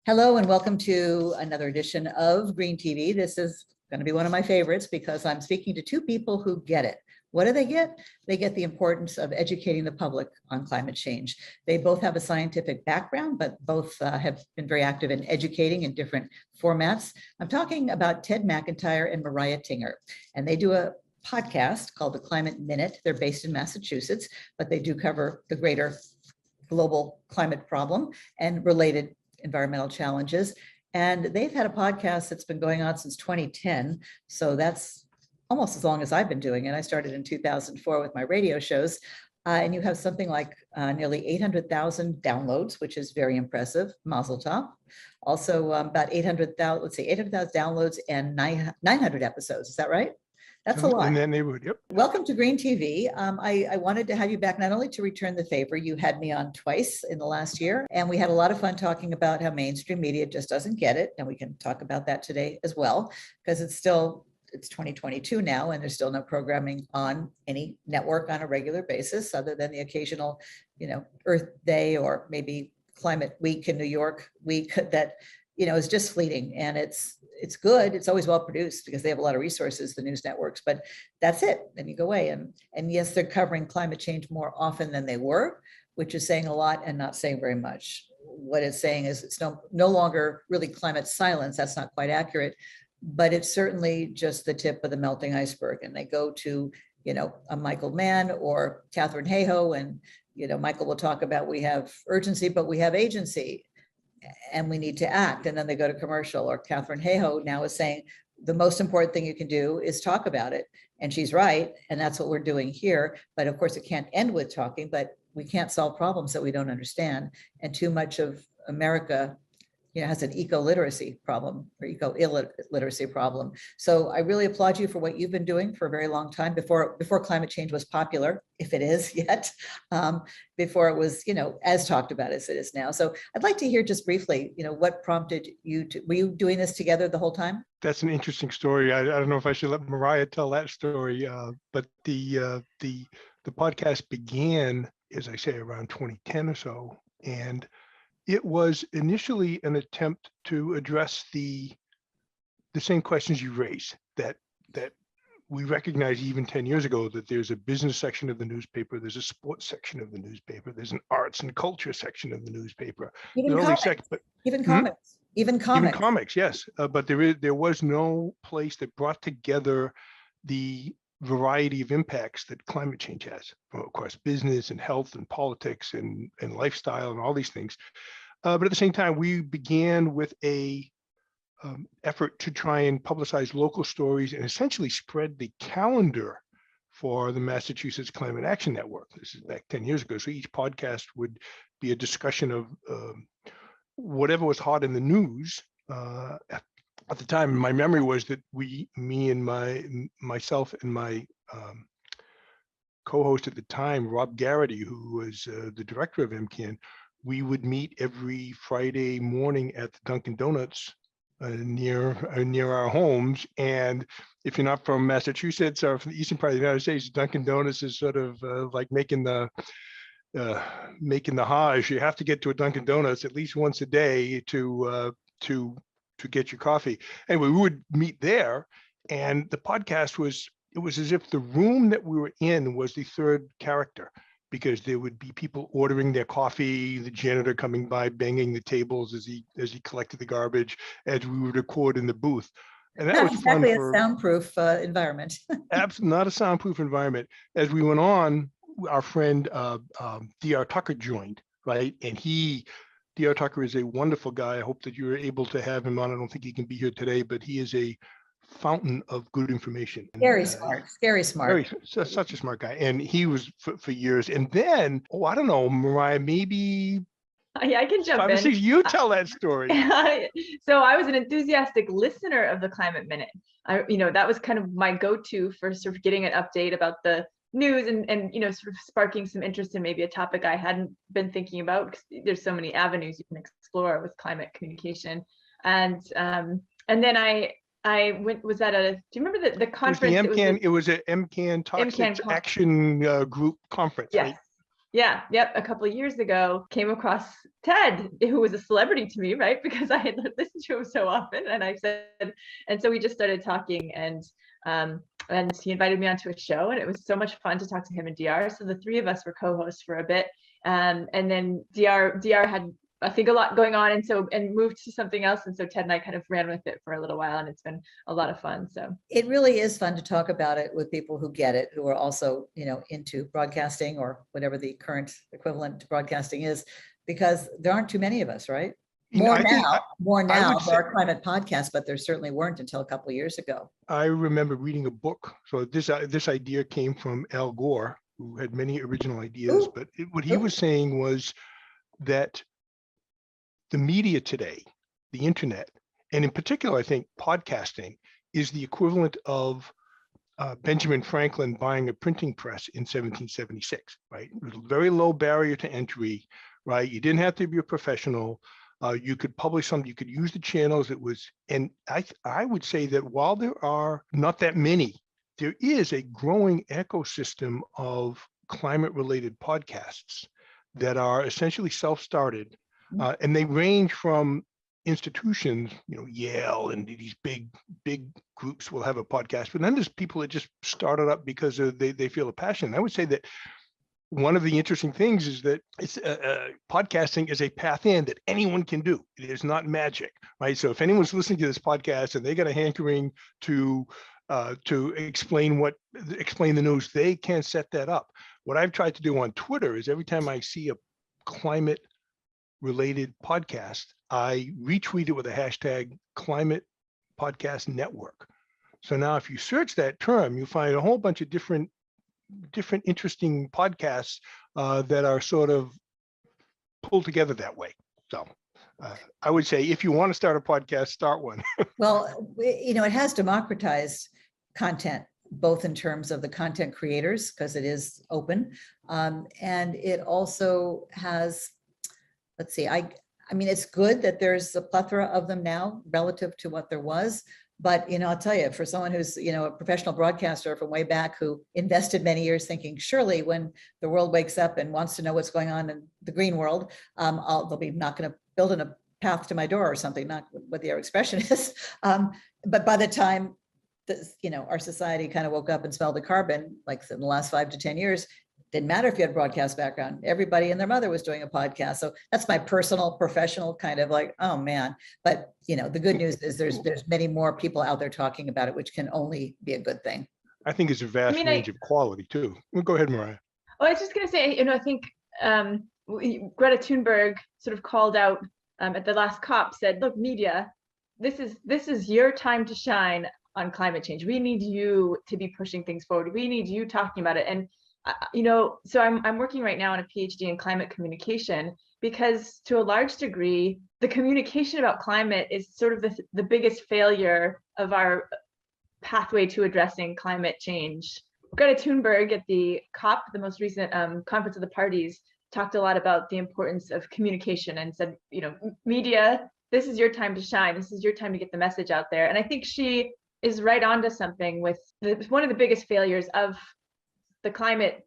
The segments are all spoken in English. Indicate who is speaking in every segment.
Speaker 1: Hello and welcome to another edition of Green TV. This is going to be one of my favorites because I'm speaking to two people who get it. What do they get? They get the importance of educating the public on climate change. They both have a scientific background, but both have been very active in educating in different formats. I'm talking about Ted McIntyre and Mariah Tinger, and they do a podcast called The Climate Minute. They're based in Massachusetts, but they do cover the greater global climate problem and related environmental challenges. And they've had a podcast that's been going on since 2010. So that's almost as long as I've been doing it. I started in 2004 with my radio shows. And you have something like nearly 800,000 downloads, which is very impressive. Mazel tov. Also about 800,000, let's see, 800,000 downloads and 900 episodes. Is that right? That's a lot.
Speaker 2: In that neighborhood, yep.
Speaker 1: Welcome to Green TV. I wanted to have you back not only to return the favor, you had me on twice in the last year, and we had a lot of fun talking about how mainstream media just doesn't get it. And we can talk about that today as well, because it's 2022 now, and there's still no programming on any network on a regular basis, other than the occasional, Earth Day or maybe Climate Week in New York week that, is just fleeting. And it's good. It's always well produced because they have a lot of resources, the news networks, but that's it. Then you go away. And yes, they're covering climate change more often than they were, which is saying a lot and not saying very much. What it's saying is it's no longer really climate silence. That's not quite accurate, but it's certainly just the tip of the melting iceberg. And they go to, a Michael Mann or Catherine Hayhoe, and, Michael will talk about we have urgency, but we have agency. And we need to act. And then they go to commercial, or Catherine Hayhoe now is saying the most important thing you can do is talk about it. And she's right. And that's what we're doing here. But of course, it can't end with talking, but we can't solve problems that we don't understand. And too much of America, has an eco-literacy problem or eco-illiteracy problem. So I really applaud you for what you've been doing for a very long time before climate change was popular, if it is yet, before it was, as talked about as it is now. So I'd like to hear just briefly, what prompted you were you doing this together the whole time?
Speaker 2: That's an interesting story. I don't know if I should let Mariah tell that story, but the podcast began, as I say, around 2010 or so. And it was initially an attempt to address the same questions you raised, that we recognized even 10 years ago, that there's a business section of the newspaper, there's a sports section of the newspaper, there's an arts and culture section of the newspaper.
Speaker 1: Even comics,
Speaker 2: yes. But there was no place that brought together the variety of impacts that climate change has, of course, business and health and politics and lifestyle and all these things. But at the same time, we began with a effort to try and publicize local stories and essentially spread the calendar for the Massachusetts Climate Action Network. This is back 10 years ago. So each podcast would be a discussion of whatever was hot in the news at the time. My memory was that me and myself and my co-host at the time, Rob Garrity, who was the director of MCAN, we would meet every Friday morning at the Dunkin' Donuts near our homes. And if you're not from Massachusetts or from the eastern part of the United States, Dunkin' Donuts is sort of like making the Hajj. You have to get to a Dunkin' Donuts at least once a day to get your coffee. Anyway, we would meet there, and the podcast was as if the room that we were in was the third character, because there would be people ordering their coffee, the janitor coming by, banging the tables as he collected the garbage, as we would record in the booth. And that was
Speaker 1: exactly
Speaker 2: fun.
Speaker 1: A soundproof environment.
Speaker 2: Absolutely not a soundproof environment. As we went on, our friend D.R. Tucker joined, right? And D.R. Tucker is a wonderful guy. I hope that you were able to have him on. I don't think he can be here today, but he is a fountain of good information.
Speaker 1: Very smart.
Speaker 2: Such a smart guy. And he was for years. And then, I don't know, Mariah, maybe
Speaker 3: yeah, I can jump
Speaker 2: 5 or 6. You tell that story.
Speaker 3: So I was an enthusiastic listener of the Climate Minute. That was kind of my go-to for sort of getting an update about the news and sort of sparking some interest in maybe a topic I hadn't been thinking about, because there's so many avenues you can explore with climate communication. And then I was at do you remember the conference?
Speaker 2: It was an MCAN Toxic Action Group conference.
Speaker 3: Yes.
Speaker 2: Right?
Speaker 3: Yeah, yep. A couple of years ago, came across Ted, who was a celebrity to me, right? Because I had listened to him so often, and I said, and so we just started talking, and he invited me onto a show, and it was so much fun to talk to him and DR. So the three of us were co-hosts for a bit, and then DR had, I think, a lot going on, and moved to something else, and so Ted and I kind of ran with it for a little while, and it's been a lot of fun. So
Speaker 1: It really is fun to talk about it with people who get it, who are also, into broadcasting or whatever the current equivalent to broadcasting is, because there aren't too many of us, right? More now, there are climate podcasts, but there certainly weren't until a couple of years ago.
Speaker 2: I remember reading a book. So this idea came from Al Gore, who had many original ideas, but what he was saying was that the media today, the internet, and in particular, I think podcasting, is the equivalent of Benjamin Franklin buying a printing press in 1776, right? It was a very low barrier to entry, right? You didn't have to be a professional. You could publish something, you could use the channels. And I would say that while there are not that many, there is a growing ecosystem of climate-related podcasts that are essentially self-started, and they range from institutions, Yale and these big groups will have a podcast, but then there's people that just started up because they feel a passion. I would say that one of the interesting things is that it's podcasting is a path in that anyone can do. It is not magic, right? So if anyone's listening to this podcast and they got a hankering to explain the news, they can set that up. What I've tried to do on Twitter is every time I see a climate related podcast, I retweet it with a hashtag climate podcast network. So now if you search that term, you find a whole bunch of different interesting podcasts that are sort of pulled together that way. So I would say if you want to start a podcast, start one.
Speaker 1: Well, it has democratized content, both in terms of the content creators, because it is open, and it also has, let's see, I mean, it's good that there's a plethora of them now relative to what there was. But, I'll tell you, for someone who's, a professional broadcaster from way back who invested many years thinking, surely when the world wakes up and wants to know what's going on in the green world, they'll be not going to build in a path to my door or something, not what the expression is. But by the time, our society kind of woke up and smelled the carbon, like in the last 5 to 10 years, didn't matter if you had a broadcast background. Everybody and their mother was doing a podcast. So that's my personal, professional kind of like, oh man. But the good news is there's many more people out there talking about it, which can only be a good thing.
Speaker 2: I think it's a vast range of quality too. Well, go ahead, Mariah.
Speaker 3: Well, I was just going to say, I think Greta Thunberg sort of called out at the last COP, said, look, media, this is your time to shine on climate change. We need you to be pushing things forward. We need you talking about it. And so I'm working right now on a PhD in climate communication, because to a large degree, the communication about climate is sort of the biggest failure of our pathway to addressing climate change. Greta Thunberg at the COP, the most recent conference of the parties, talked a lot about the importance of communication and said, media, this is your time to shine. This is your time to get the message out there. And I think she is right onto something with one of the biggest failures of the climate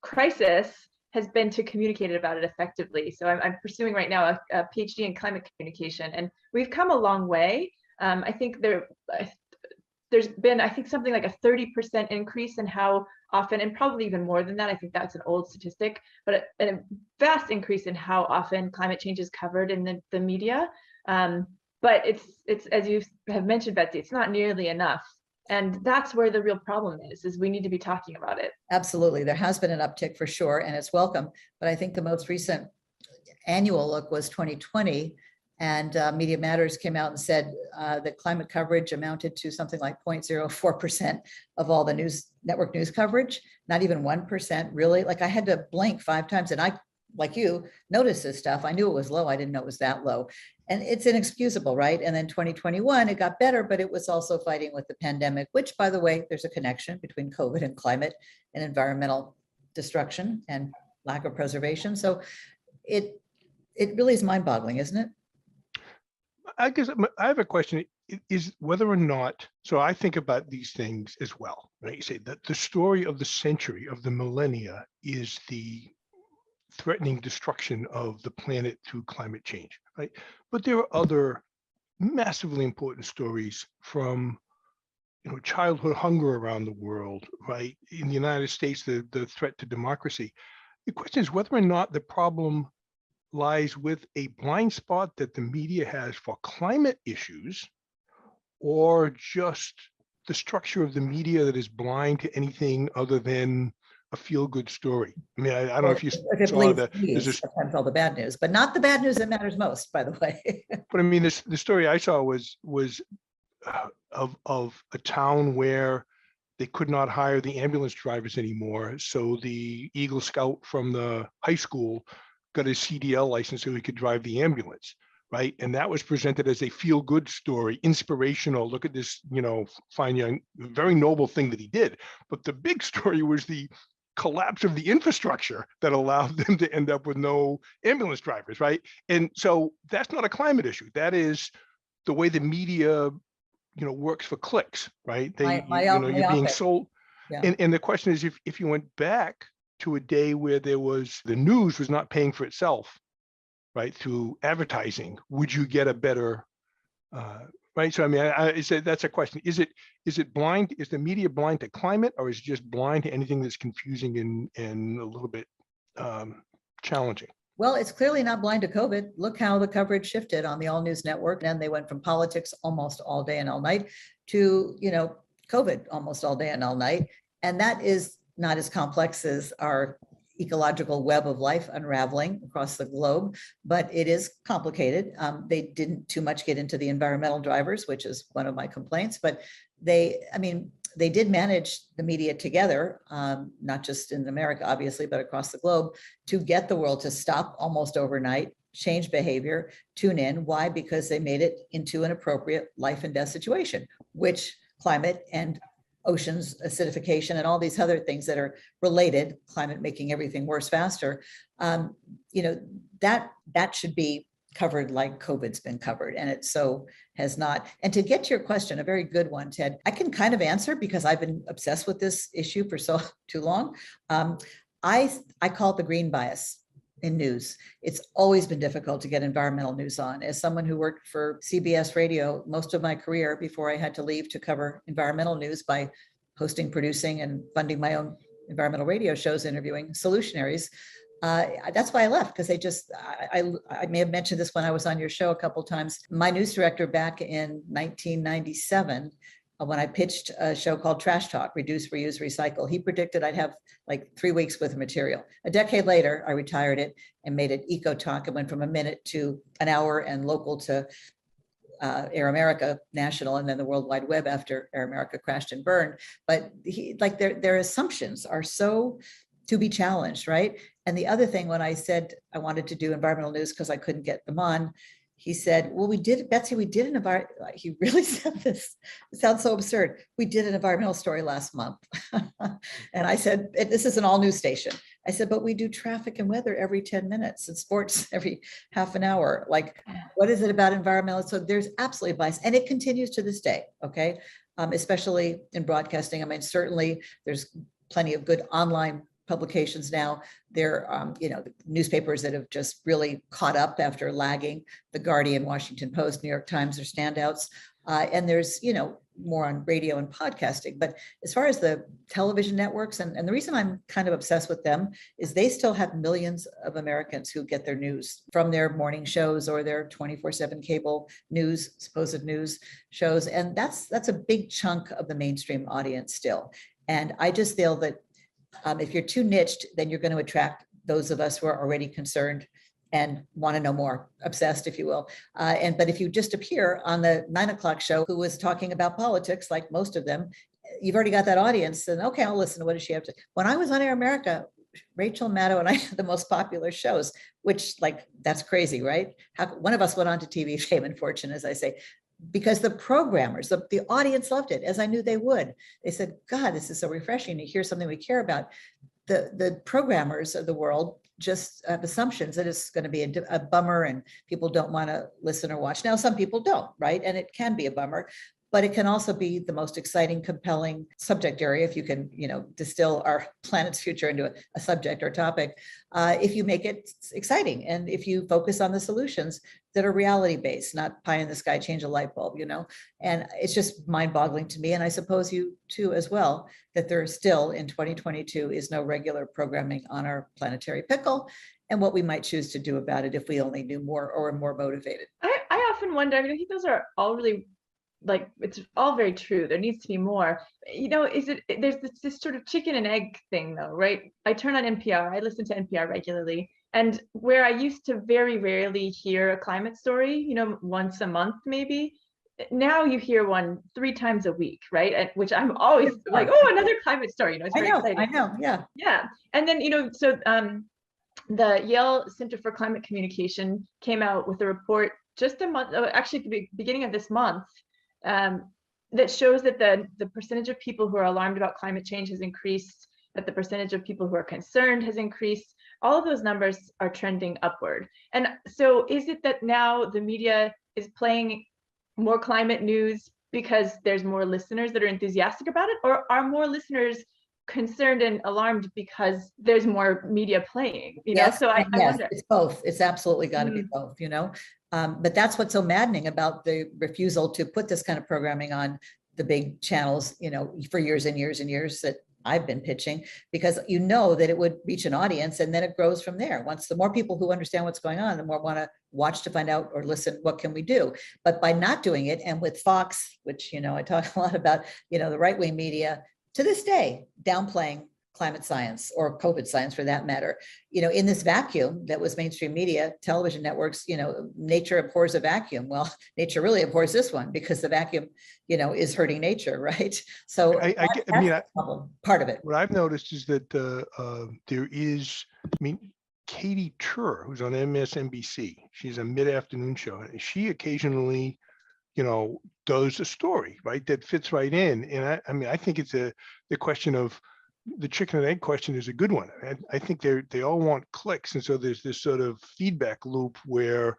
Speaker 3: crisis has been to communicate about it effectively. So I'm pursuing right now a PhD in climate communication, and we've come a long way. I think there's been, I think, something like a 30% increase in how often, and probably even more than that, I think that's an old statistic, but a vast increase in how often climate change is covered in the media. But it's as you have mentioned, Betsy, it's not nearly enough. And that's where the real problem is we need to be talking about it.
Speaker 1: Absolutely. There has been an uptick for sure, and it's welcome. But I think the most recent annual look was 2020, and Media Matters came out and said that climate coverage amounted to something like 0.04% of all the network news coverage, not even 1%, really. Like I had to blink 5 times, and I, like you, noticed this stuff. I knew it was low. I didn't know it was that low. And it's inexcusable, right? And then 2021, it got better, but it was also fighting with the pandemic, which, by the way, there's a connection between COVID and climate and environmental destruction and lack of preservation. So it really is mind-boggling, isn't it?
Speaker 2: I guess I have a question, is whether or not, so I think about these things as well, right? You say that the story of the century, of the millennia, is the threatening destruction of the planet through climate change, right? But there are other massively important stories from childhood hunger around the world, right? In the United States, the threat to democracy. The question is whether or not the problem lies with a blind spot that the media has for climate issues, or just the structure of the media that is blind to anything other than a feel-good story. I mean, I don't know if you saw that. There's
Speaker 1: sometimes all the bad news, but not the bad news that matters most, by the way.
Speaker 2: But I mean, the story I saw was of a town where they could not hire the ambulance drivers anymore. So the Eagle Scout from the high school got his CDL license so he could drive the ambulance, right? And that was presented as a feel-good story, inspirational. Look at this, fine young, very noble thing that he did. But the big story was the collapse of the infrastructure that allowed them to end up with no ambulance drivers, right? And so that's not a climate issue. That is the way the media works for clicks, right? You're being sold. Yeah. And the question is, if you went back to a day where the news was not paying for itself, right, through advertising, would you get a better, right? So I mean, I say that's a question. Is it blind? Is the media blind to climate, or is it just blind to anything that's confusing and a little bit challenging?
Speaker 1: Well, it's clearly not blind to COVID. Look how the coverage shifted on the All News Network. And they went from politics almost all day and all night to, COVID almost all day and all night. And that is not as complex as our ecological web of life unraveling across the globe, but it is complicated. They didn't too much get into the environmental drivers, which is one of my complaints, but they did manage the media together, not just in America, obviously, but across the globe, to get the world to stop almost overnight, change behavior, tune in. Why? Because they made it into an appropriate life and death situation, which climate and oceans acidification and all these other things that are related, climate making everything worse faster, that should be covered like COVID's been covered, and it so has not. And to get to your question, a very good one, Ted, I can kind of answer because I've been obsessed with this issue for so too long. I call it the green bias in news. It's always been difficult to get environmental news on. As someone who worked for CBS Radio most of my career before I had to leave to cover environmental news by hosting, producing, and funding my own environmental radio shows, interviewing solutionaries, that's why I left, because I may have mentioned this when I was on your show a couple of times. My news director back in 1997, when I pitched a show called Trash Talk, Reduce, Reuse, Recycle, he predicted I'd have like 3 weeks worth of material. A decade later, I retired it and made it Eco Talk. It went from a minute to an hour and local to Air America National, and then the World Wide Web after Air America crashed and burned. But their assumptions are so to be challenged, right? And the other thing, when I said I wanted to do environmental news because I couldn't get them on, he said, well, Betsy, we did an environmental, he really said this, it sounds so absurd. We did an environmental story last month. And I said, this is an all news station. I said, but we do traffic and weather every 10 minutes and sports every half an hour. Like, what is it about environmental? So there's absolutely bias, and it continues to this day, okay? Especially in broadcasting. I mean, certainly there's plenty of good online publications now. There are, newspapers that have just really caught up after lagging. The Guardian, Washington Post, New York Times are standouts. And there's, more on radio and podcasting. But as far as the television networks, and the reason I'm kind of obsessed with them is they still have millions of Americans who get their news from their morning shows or their 24/7 cable news, supposed news shows. And that's a big chunk of the mainstream audience still. And I just feel that if you're too niched, then you're going to attract those of us who are already concerned and want to know more, obsessed, if you will. But if you just appear on the 9 o'clock show who was talking about politics, like most of them, you've already got that audience. And okay, I'll listen to what does she have to. When I was on Air America, Rachel Maddow and I had the most popular shows, which that's crazy, right? One of us went on to TV fame and fortune, as I say, because the programmers, the audience loved it, as I knew they would. They said, God, this is so refreshing to hear something we care about. The programmers of the world just have assumptions that it's going to be a bummer and people don't want to listen or watch. Now, some people don't, right? And it can be a bummer. but it can also be the most exciting, compelling subject area if you can, distill our planet's future into a subject or topic, if you make it exciting and if you focus on the solutions that are reality-based, not pie in the sky, change a light bulb, and it's just mind-boggling to me, and I suppose you too as well, that there still in 2022 is no regular programming on our planetary pickle, and what we might choose to do about it if we only knew more or were more motivated.
Speaker 3: I often wonder, I mean, I think those are all really, like, it's all very true. There needs to be more. There's this sort of chicken and egg thing though, right? I turn on NPR, I listen to NPR regularly, and where I used to very rarely hear a climate story, once a month maybe, now you hear one 3 times a week, right? And which I'm always like, oh, another climate story, it's very exciting.
Speaker 1: I know, yeah.
Speaker 3: Yeah, and then, so the Yale Center for Climate Communication came out with a report just a month, actually at the beginning of this month, that shows that the percentage of people who are alarmed about climate change has increased, that the percentage of people who are concerned has increased. All of those numbers are trending upward. And so is it that now the media is playing more climate news because there's more listeners that are enthusiastic about it, or are more listeners concerned and alarmed because there's more media playing,
Speaker 1: Yes,
Speaker 3: so I wonder.
Speaker 1: it's both. It's absolutely got to be both, but that's what's so maddening about the refusal to put this kind of programming on the big channels, for years and years and years that I've been pitching, because that it would reach an audience and then it grows from there. Once the more people who understand what's going on, the more want to watch to find out or listen, what can we do? But by not doing it, and with Fox, which, I talk a lot about, the right-wing media, to this day, downplaying climate science or COVID science for that matter, in this vacuum that was mainstream media, television networks, nature abhors a vacuum. Well, nature really abhors this one because the vacuum, is hurting nature, right? So part of it.
Speaker 2: What I've noticed is that there is, Katie Tur, who's on MSNBC, she's a mid-afternoon show, and she occasionally does a story, right, that fits right in. And I think it's the question of the chicken and egg question is a good one. I think they all want clicks. And so there's this sort of feedback loop where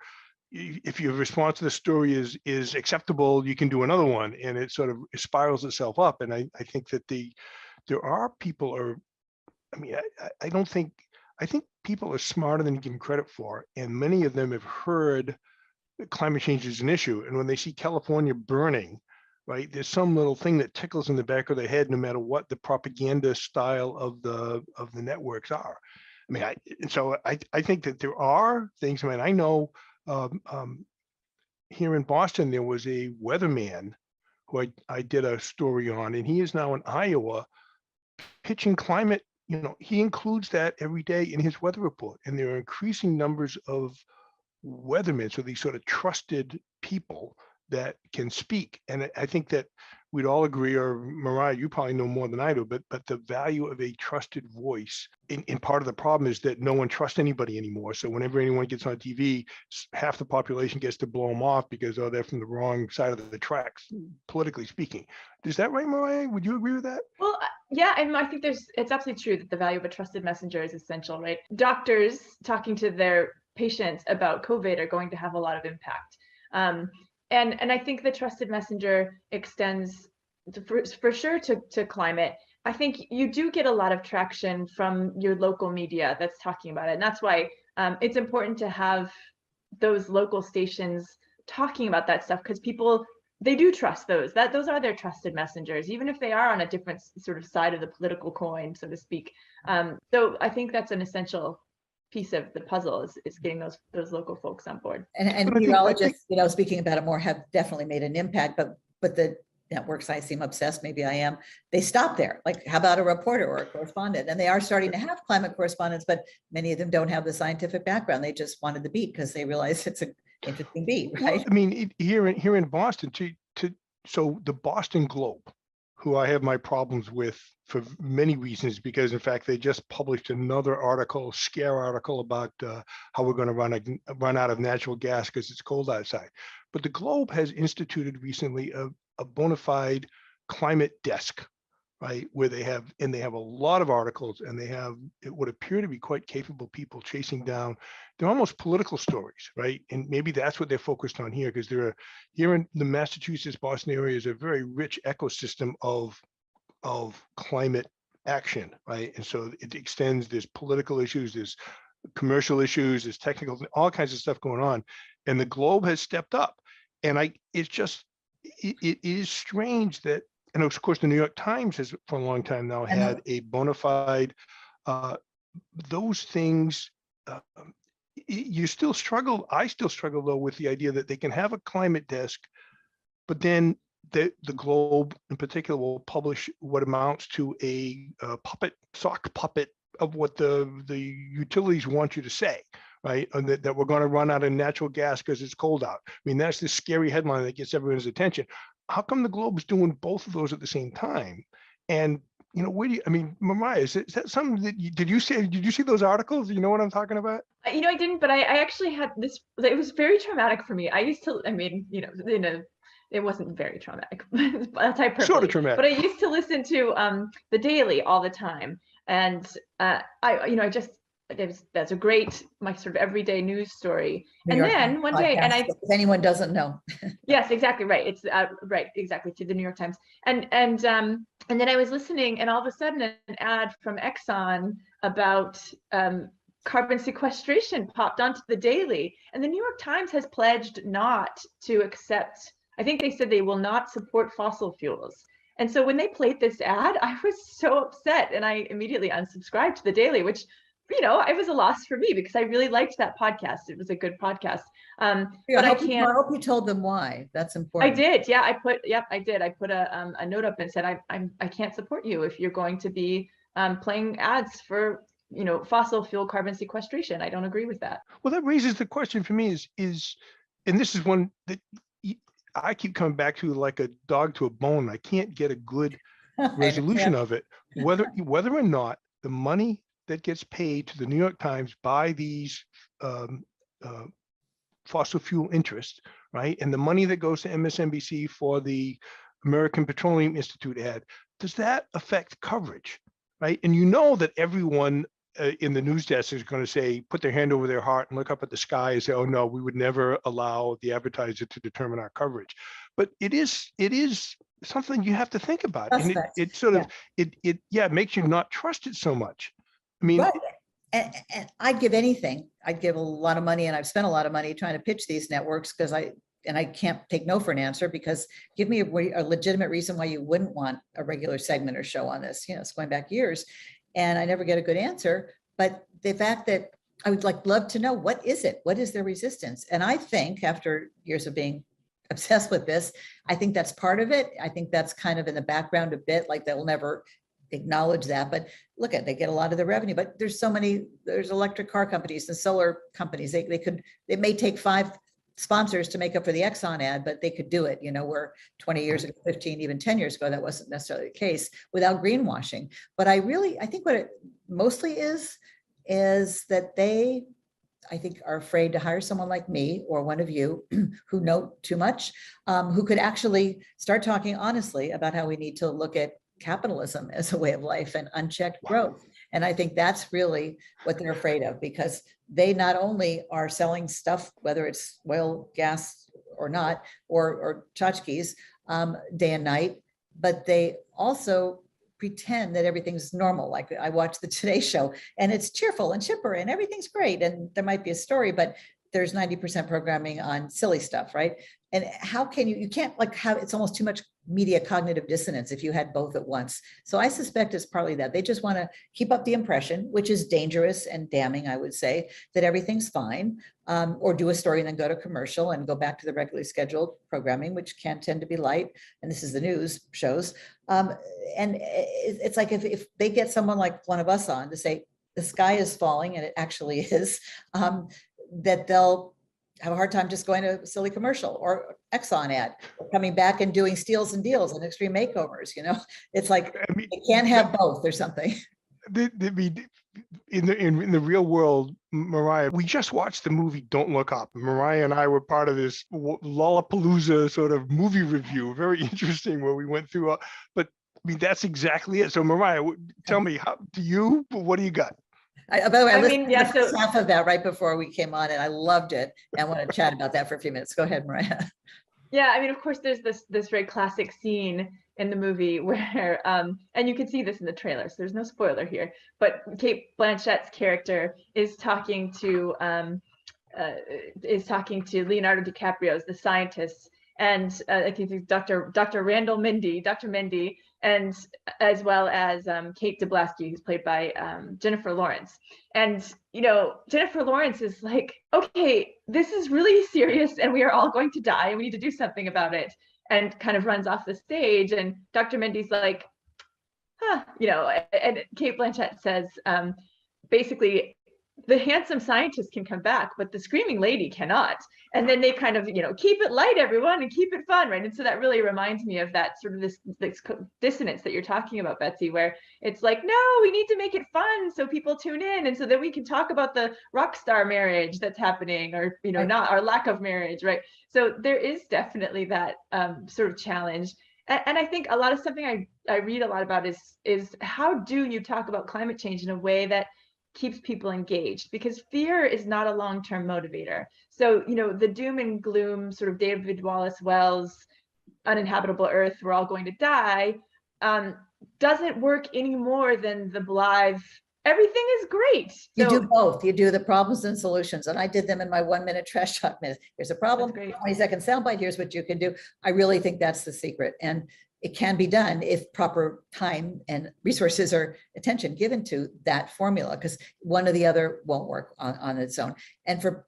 Speaker 2: if your response to the story is acceptable, you can do another one, and it sort of spirals itself up. And I think that there are people I think people are smarter than you give them credit for. And many of them have heard climate change is an issue. And when they see California burning, right, there's some little thing that tickles in the back of their head, no matter what the propaganda style of the networks are. I think that there are things. I know here in Boston, there was a weatherman who I did a story on, and he is now in Iowa pitching climate. He includes that every day in his weather report, and there are increasing numbers of weathermen, so these sort of trusted people that can speak. And I think that we'd all agree, or Mariah, you probably know more than I do, but the value of a trusted voice in part of the problem is that no one trusts anybody anymore. So whenever anyone gets on TV, half the population gets to blow them off because, they're from the wrong side of the tracks, politically speaking. Is that right, Mariah? Would you agree with that?
Speaker 3: Well, yeah, and I think it's absolutely true that the value of a trusted messenger is essential, right? Doctors talking to their patients about COVID are going to have a lot of impact. And I think the trusted messenger extends for sure to climate. I think you do get a lot of traction from your local media that's talking about it. And that's why it's important to have those local stations talking about that stuff, because people, they do trust those are their trusted messengers, even if they are on a different sort of side of the political coin, so to speak. So I think that's an essential piece of the puzzle is getting those local folks on board.
Speaker 1: And meteorologists, speaking about it more, have definitely made an impact, but the networks, I seem obsessed, maybe I am, they stop there. Like, how about a reporter or a correspondent? And they are starting to have climate correspondents, but many of them don't have the scientific background. They just wanted the beat because they realize it's an interesting beat, right?
Speaker 2: Well, here in Boston, so the Boston Globe, who I have my problems with for many reasons, because in fact, they just published another scare article about how we're going to run out of natural gas because it's cold outside. But the Globe has instituted recently a bona fide climate desk, right? Where they have a lot of articles, and they have it would appear to be quite capable people chasing down. They're almost political stories, right? And maybe that's what they're focused on here, because here in the Massachusetts, Boston area is a very rich ecosystem of climate action, right? And so it extends, there's political issues, there's commercial issues, there's technical, all kinds of stuff going on. And the Globe has stepped up. And it is strange that, and of course, the New York Times has for a long time now had a bona fide, those things, I still struggle though with the idea that they can have a climate desk, but then the Globe in particular will publish what amounts to a sock puppet of what the utilities want you to say, right? And that we're going to run out of natural gas because it's cold out. I mean, that's the scary headline that gets everyone's attention. How come the Globe's doing both of those at the same time? And Mariah, is that something that did you see those articles? You know what I'm talking about?
Speaker 3: I didn't, but I actually had this. It was very traumatic for me. I used to, it wasn't very traumatic, that's hyperbole.
Speaker 2: Sort of traumatic.
Speaker 3: But I used to listen to the Daily all the time, and that's a great, my sort of everyday news story.
Speaker 1: New
Speaker 3: And
Speaker 1: York
Speaker 3: then
Speaker 1: Times
Speaker 3: one day,
Speaker 1: podcast, if anyone doesn't know.
Speaker 3: yes, exactly right. It's right, exactly, to the New York Times. And then I was listening, and all of a sudden an ad from Exxon about carbon sequestration popped onto the Daily, and the New York Times has pledged not to accept. I think they said they will not support fossil fuels. And so when they played this ad, I was so upset, and I immediately unsubscribed to the Daily, which, it was a loss for me because I really liked that podcast. It was a good podcast. But I
Speaker 1: hope you told them why. That's important.
Speaker 3: I did. Yeah, I did. I put a note up and said, I can't support you if you're going to be playing ads for, fossil fuel carbon sequestration. I don't agree with that.
Speaker 2: Well, that raises the question for me is, and this is one that I keep coming back to like a dog to a bone. I can't get a good resolution of it, whether or not the money that gets paid to the New York Times by these fossil fuel interests, right, and the money that goes to MSNBC for the American Petroleum Institute ad, does that affect coverage, right? And that everyone in the news desk is going to say, put their hand over their heart and look up at the sky and say, oh no, we would never allow the advertiser to determine our coverage. But it is something you have to think about. And it sort of, it makes you not trust it so much. I mean,
Speaker 1: right. And I'd give anything. I'd give a lot of money, and I've spent a lot of money trying to pitch these networks because I can't take no for an answer, because give me a legitimate reason why you wouldn't want a regular segment or show on this. It's going back years, and I never get a good answer. But the fact that I would love to know, what is it? What is their resistance? And I think after years of being obsessed with this, I think that's part of it. I think that's kind of in the background a bit, like they'll never acknowledge that, but look at, they get a lot of the revenue, but there's electric car companies and solar companies. They may take 5 sponsors to make up for the Exxon ad, but they could do it, where 20 years ago, 15, even 10 years ago, that wasn't necessarily the case without greenwashing. But I think what it mostly is that they, I think, are afraid to hire someone like me or one of you who know too much, who could actually start talking honestly about how we need to look at capitalism as a way of life and unchecked growth. And I think that's really what they're afraid of, because they not only are selling stuff, whether it's oil, gas or not, or tchotchkes day and night, but they also pretend that everything's normal. Like I watch the Today Show and it's cheerful and chipper and everything's great. And there might be a story, but there's 90% programming on silly stuff, right? And how can you can't have, it's almost too much media cognitive dissonance if you had both at once. So I suspect it's partly that they just want to keep up the impression, which is dangerous and damning, I would say, that everything's fine, or do a story and then go to commercial and go back to the regularly scheduled programming, which can tend to be light. And this is the news shows. And it's like if they get someone like one of us on to say, the sky is falling, and it actually is, that they'll have a hard time just going to a silly commercial or Exxon ad, or coming back and doing steals and deals and extreme makeovers. It's like, they can't have both or something.
Speaker 2: In the real world, Mariah, we just watched the movie Don't Look Up. Mariah and I were part of this Lollapalooza sort of movie review, very interesting, where we went through, but I mean, that's exactly it. So Mariah, tell me, what do you got?
Speaker 1: By the way, I
Speaker 3: I
Speaker 1: listened
Speaker 3: mean,
Speaker 1: to
Speaker 3: yeah,
Speaker 1: the first
Speaker 3: so
Speaker 1: half of that right before we came on, and I loved it. And I want to chat about that for a few minutes. Go ahead, Mariah.
Speaker 3: yeah, I mean, of course, there's this very classic scene in the movie where, and you can see this in the trailer, so there's no spoiler here, but Kate Blanchett's character is talking to Leonardo DiCaprio's the scientist, and I think it's Dr. Dr. Mindy, and as well as Kate DeBlasky, who's played by Jennifer Lawrence. And Jennifer Lawrence is like, okay, this is really serious, and we are all going to die, and we need to do something about it, and kind of runs off the stage. And Dr. Mindy's like, and Kate Blanchett says, basically, the handsome scientist can come back, but the screaming lady cannot. And then they kind of, keep it light, everyone, and keep it fun, right? And so that really reminds me of that sort of this dissonance that you're talking about, Betsy, where it's like, no, we need to make it fun so people tune in, and so that we can talk about the rock star marriage that's happening, or not our lack of marriage, right? So there is definitely that sort of challenge. And I think a lot of something I read a lot about is how do you talk about climate change in a way that keeps people engaged, because fear is not a long-term motivator. So, the doom and gloom sort of David Wallace Wells, uninhabitable Earth, we're all going to die, doesn't work any more than the blithe, everything is great.
Speaker 1: You do both. You do the problems and solutions. And I did them in my 1 minute trash talk minute. Here's a problem, 20-second soundbite. Here's what you can do. I really think that's the secret. And it can be done if proper time and resources or attention given to that formula, because one or the other won't work on its own. And for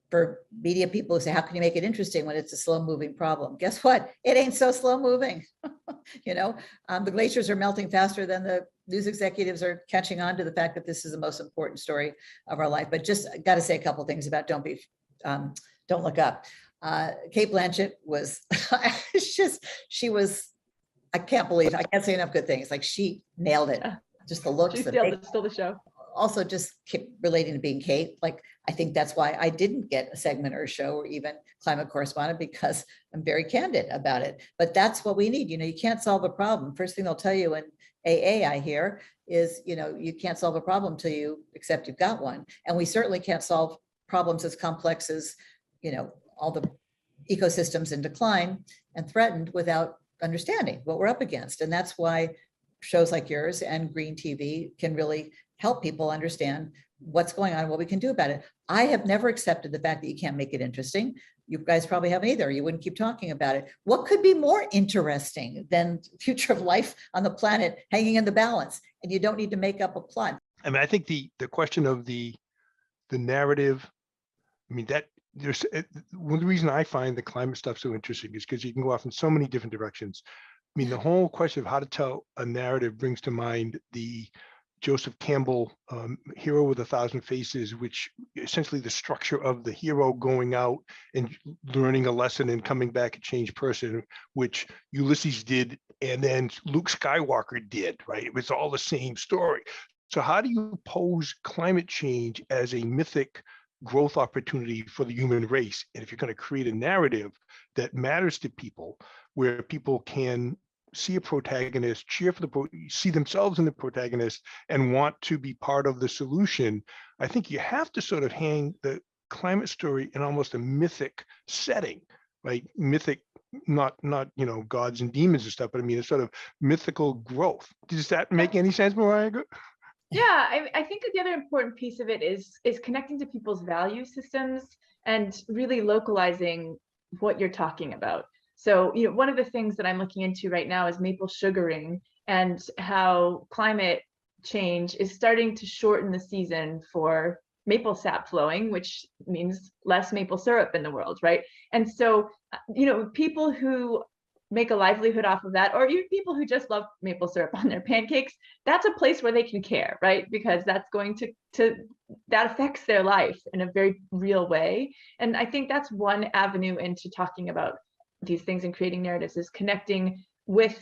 Speaker 1: media people who say, how can you make it interesting when it's a slow moving problem? Guess what? It ain't so slow moving. The glaciers are melting faster than the news executives are catching on to the fact that this is the most important story of our life. But just got to say a couple of things about don't look up. Kate Blanchett was, I can't believe, I can't say enough good things. Like, she nailed it. Just the looks.
Speaker 3: She stole the show.
Speaker 1: Also just keep relating to being Kate. Like, I think that's why I didn't get a segment or a show or even climate correspondent, because I'm very candid about it. But that's what we need. You can't solve a problem. First thing they'll tell you in AA, I hear, is, you can't solve a problem till you accept you've got one. And we certainly can't solve problems as complex as, all the ecosystems in decline and threatened without understanding what we're up against. And that's why shows like yours and Green TV can really help people understand what's going on, what we can do about it. I have never accepted the fact that you can't make it interesting. You guys probably haven't either. You wouldn't keep talking about it. What could be more interesting than the future of life on the planet hanging in the balance? And you don't need to make up a plot.
Speaker 2: I mean, I think the question of the narrative, I mean, that there's one of the reasons I find the climate stuff so interesting is because you can go off in so many different directions. I mean, the whole question of how to tell a narrative brings to mind the Joseph Campbell Hero with 1,000 Faces, which essentially the structure of the hero going out and learning a lesson and coming back a changed person, which Ulysses did and then Luke Skywalker did, right? It was all the same story. So how do you pose climate change as a mythic growth opportunity for the human race? And if you're going to create a narrative that matters to people, where people can see a protagonist, cheer for see themselves in the protagonist and want to be part of the solution, I think you have to sort of hang the climate story in almost a mythic setting, right? Mythic, not gods and demons and stuff, but I mean, a sort of mythical growth. Does that make any sense, Mariah?
Speaker 3: Yeah, I think the other important piece of it is connecting to people's value systems and really localizing what you're talking about. So, one of the things that I'm looking into right now is maple sugaring, and how climate change is starting to shorten the season for maple sap flowing, which means less maple syrup in the world, right? And so, people who make a livelihood off of that, or even people who just love maple syrup on their pancakes, that's a place where they can care, right? Because that's going that affects their life in a very real way. And I think that's one avenue into talking about these things and creating narratives, is connecting with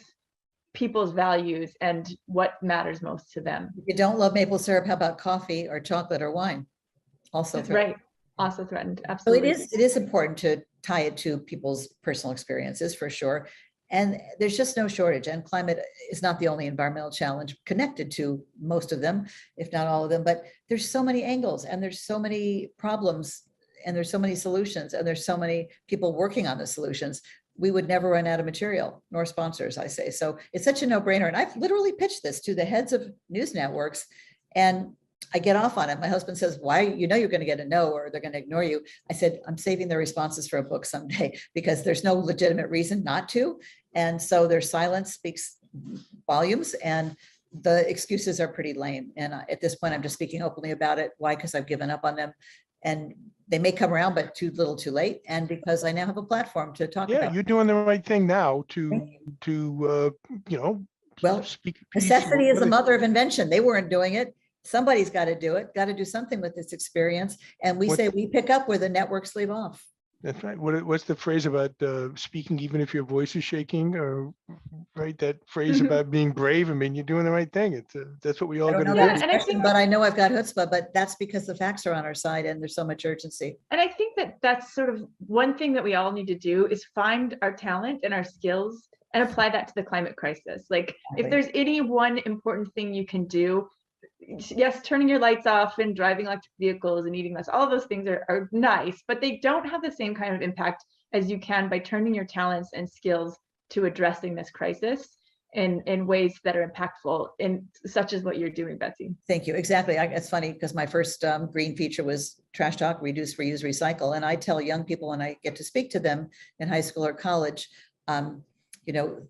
Speaker 3: people's values and what matters most to them.
Speaker 1: If you don't love maple syrup, how about coffee or chocolate or wine? Also threatened.
Speaker 3: Right. Also threatened. Absolutely.
Speaker 1: So it is important to tie it to people's personal experiences, for sure. And there's just no shortage. And climate is not the only environmental challenge connected to most of them, if not all of them, but there's so many angles and there's so many problems and there's so many solutions and there's so many people working on the solutions. We would never run out of material, nor sponsors, I say. So it's such a no-brainer. And I've literally pitched this to the heads of news networks, and I get off on it. My husband says, why? You know you're going to get a no, or they're going to ignore you. I said, I'm saving their responses for a book someday, because there's no legitimate reason not to. And so their silence speaks volumes, and the excuses are pretty lame. And at this point, I'm just speaking openly about it. Why? Because I've given up on them. And they may come around, but too little too late. And because I now have a platform to talk about.
Speaker 2: You're doing the right thing now to
Speaker 1: well,
Speaker 2: speak.
Speaker 1: Necessity is the mother of invention. They weren't doing it. Somebody's got to do it, got to do something with this experience. And we say we pick up where the networks leave off.
Speaker 2: That's right. What's the phrase about speaking even if your voice is shaking, or right? That phrase about being brave. I mean, you're doing the right thing. It's that's what we all got to do.
Speaker 1: But I know I've got chutzpah, but that's because the facts are on our side and there's so much urgency.
Speaker 3: And I think that that's sort of one thing that we all need to do is find our talent and our skills and apply that to the climate crisis. Like if there's any one important thing you can do, yes, turning your lights off and driving electric vehicles and eating less, all of those things are nice, but they don't have the same kind of impact as you can by turning your talents and skills to addressing this crisis in ways that are impactful, in such as what you're doing, Betsy.
Speaker 1: Thank you. Exactly. It's funny because my first green feature was trash talk, reduce, reuse, recycle. And I tell young people when I get to speak to them in high school or college,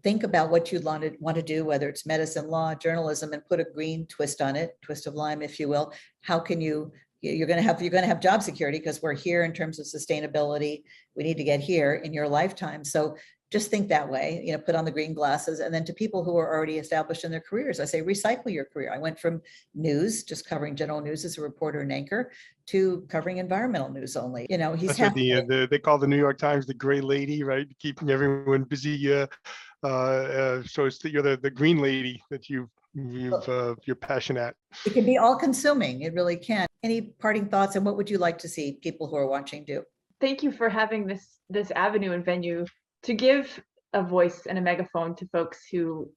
Speaker 1: think about what you'd want to do, whether it's medicine, law, journalism, and put a green twist on it, twist of lime, if you will. How can you're going to have job security, because we're here in terms of sustainability. We need to get here in your lifetime. So just think that way, put on the green glasses. And then to people who are already established in their careers, I say, recycle your career. I went from news, just covering general news as a reporter and anchor, to covering environmental news only. He's
Speaker 2: they call the New York Times the gray lady, right? Keeping everyone busy. So it's you're the green lady that you're passionate.
Speaker 1: It can be all consuming. It really can. Any parting thoughts, and what would you like to see people who are watching do?
Speaker 3: Thank you for having this avenue and venue to give a voice and a megaphone to folks who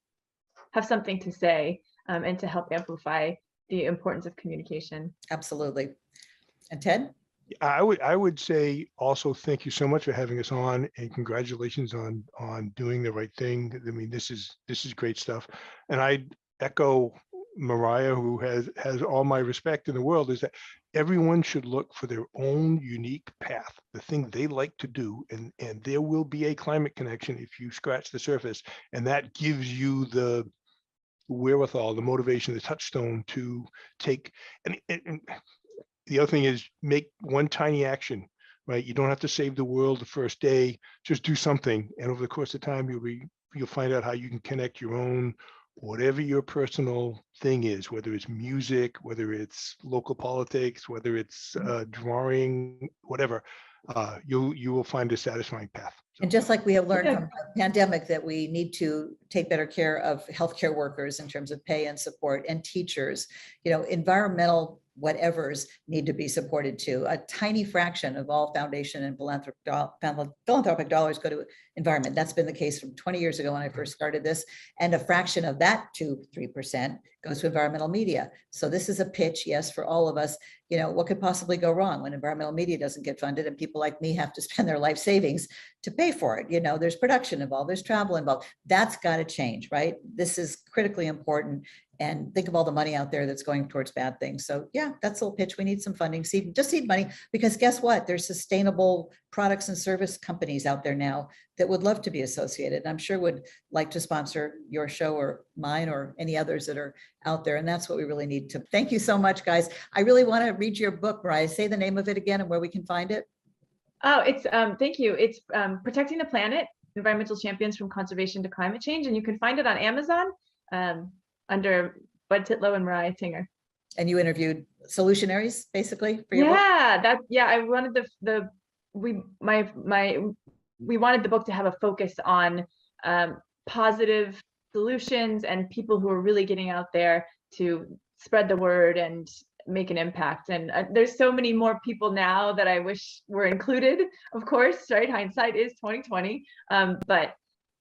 Speaker 3: have something to say, and to help amplify the importance of communication.
Speaker 1: Absolutely. And Ted?
Speaker 2: I would say also thank you so much for having us on, and congratulations on doing the right thing. I mean, this is great stuff. And I echo Mariah, who has all my respect in the world, is that everyone should look for their own unique path, the thing they like to do, and there will be a climate connection if you scratch the surface, and that gives you the wherewithal, the motivation, the touchstone to take. And the other thing is make one tiny action, right? You don't have to save the world the first day. Just do something, and over the course of time, you'll find out how you can connect your own, whatever your personal thing is, whether it's music, whether it's local politics, whether it's drawing, whatever, you will find a satisfying path.
Speaker 1: And just like we have learned from the pandemic that we need to take better care of healthcare workers in terms of pay and support, and teachers, environmental whatevers need to be supported too. A tiny fraction of all foundation and philanthropic dollars go to environment. That's been the case from 20 years ago when I first started this. And a fraction of that 2-3% goes to environmental media. So this is a pitch, yes, for all of us. What could possibly go wrong when environmental media doesn't get funded and people like me have to spend their life savings to pay for it? There's production involved, there's travel involved. That's got to change, right? This is critically important. And think of all the money out there that's going towards bad things. So yeah, that's a little pitch. We need some funding, seed money, because guess what? There's sustainable products and service companies out there now that would love to be associated. I'm sure would like to sponsor your show or mine or any others that are out there. And that's what we really need to. Thank you so much, guys. I really want to read your book, Mariah. Say the name of it again and where we can find it.
Speaker 3: Oh, it's thank you. It's Protecting the Planet, Environmental Champions from Conservation to Climate Change. And you can find it on Amazon. Under Bud Titlow and Mariah Tinger.
Speaker 1: And you interviewed solutionaries basically for your
Speaker 3: book? I wanted we wanted the book to have a focus on positive solutions and people who are really getting out there to spread the word and make an impact. And there's so many more people now that I wish were included, of course, right? Hindsight is 2020. But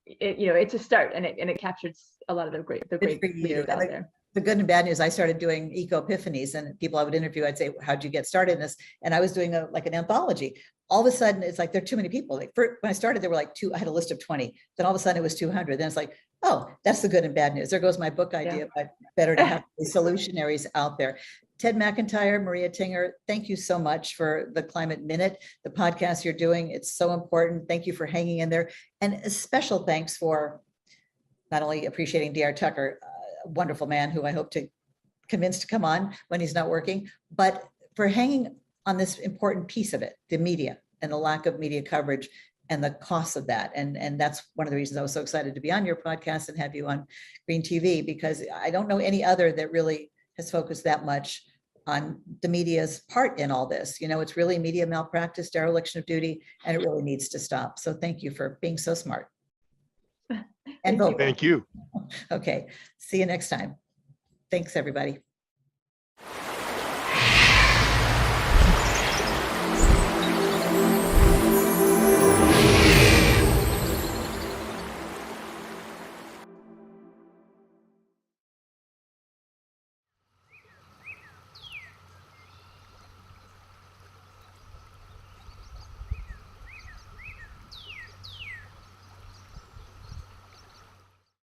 Speaker 3: it's a start, and it captured a lot of the great
Speaker 1: for you.
Speaker 3: leaders out
Speaker 1: And
Speaker 3: there.
Speaker 1: the good and bad news, I started doing eco epiphanies, and people I would interview, I'd say, how'd you get started in this? And I was doing like an anthology. All of a sudden, it's like, there are too many people. Like when I started, there were like I had a list of 20. Then all of a sudden it was 200. Then it's like, oh, that's the good and bad news. There goes my book idea, but better to have the solutionaries out there. Ted McIntyre, Maria Tinger, thank you so much for the Climate Minute, the podcast you're doing. It's so important. Thank you for hanging in there. And a special thanks for not only appreciating D.R. Tucker, a wonderful man who I hope to convince to come on when he's not working, but for hanging on this important piece of it, the media and the lack of media coverage and the costs of that. And that's one of the reasons I was so excited to be on your podcast and have you on Green TV, because I don't know any other that really has focused that much on the media's part in all this. It's really media malpractice, dereliction of duty, and it really needs to stop. So thank you for being so smart. And vote.
Speaker 2: Thank you.
Speaker 1: Okay. See you next time. Thanks, everybody.